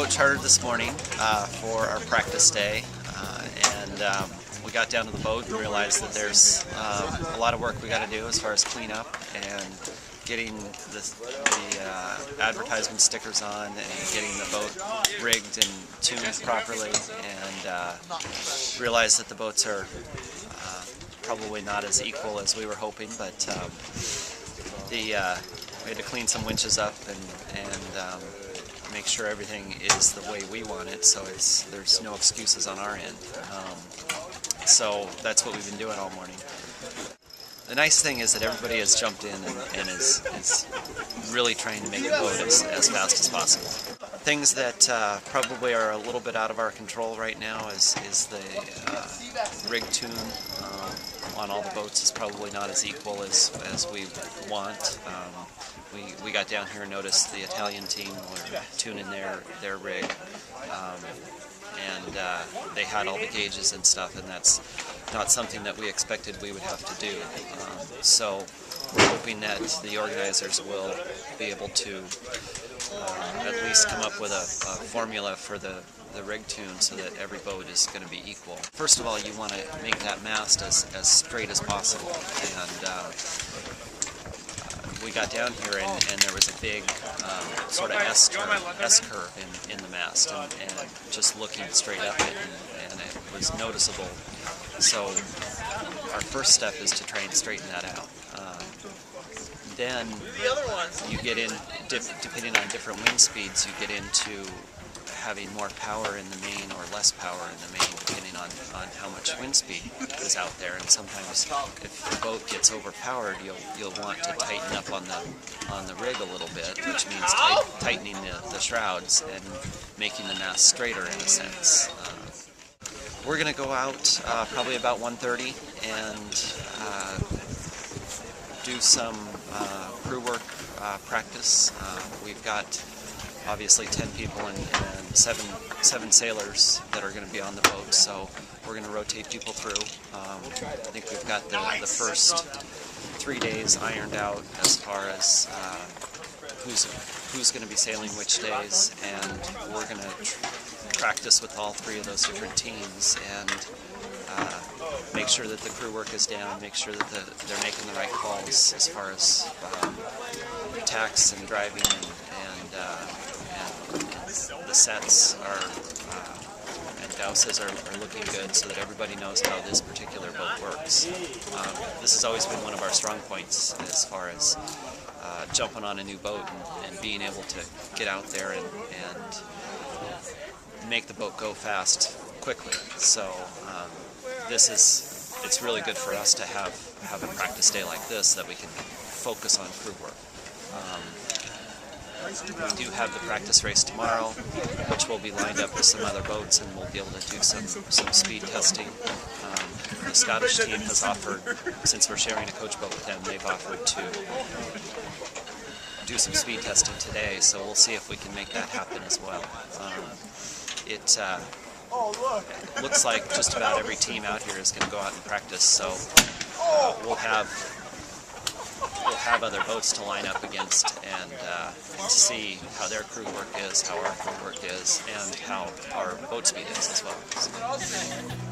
chartered this morning for our practice day, and we got down to the boat and realized that there's a lot of work we got to do as far as cleanup and getting the advertisement stickers on and getting the boat rigged and tuned properly, and realized that the boats are probably not as equal as we were hoping, but we had to clean some winches up and make sure everything is the way we want it, so there's no excuses on our end. So that's what we've been doing all morning. The nice thing is that everybody has jumped in and is really trying to make the boat as fast as possible. Things that probably are a little bit out of our control right now is the rig tune on all the boats is probably not as equal as we want. We got down here and noticed the Italian team were tuning their rig, and they had all the gauges and stuff, and that's not something that we expected we would have to do. So we're hoping that the organizers will be able to at least come up with a formula for the rig tune so that every boat is going to be equal. First of all, you want to make that mast as straight as possible, and we got down here and there was a big sort of S curve in the mast, and just looking straight up it, and it was noticeable. So our first step is to try and straighten that out. Then you get in, depending on different wind speeds, you get into having more power in the main or less power in the main, depending on how much wind speed is out there. And sometimes if the boat gets overpowered, you'll want to tighten up on the rig a little bit, which means tightening the shrouds and making the mast straighter in a sense. We're going to go out probably about 1:30 and do some crew work practice. We've got obviously 10 people and seven sailors that are going to be on the boat, so we're going to rotate people through. I think we've got the first 3 days ironed out as far as who's going to be sailing which days, and we're going to practice with all 3 of those different teams and make sure that the crew work is down, make sure that they're making the right calls as far as tacks and driving, and the sets and douses are looking good, so that everybody knows how this particular boat works. This has always been one of our strong points as far as jumping on a new boat and being able to get out there and make the boat go fast quickly. So it's really good for us to have a practice day like this, that we can focus on crew work. We do have the practice race tomorrow, which will be lined up with some other boats, and we'll be able to do some speed testing. The Scottish team has offered, since we're sharing a coach boat with them, they've offered to do some speed testing today, so we'll see if we can make that happen as well. It looks like just about every team out here is going to go out and practice, so we'll have other boats to line up against and see how their crew work is, how our crew work is, and how our boat speed is as well. So.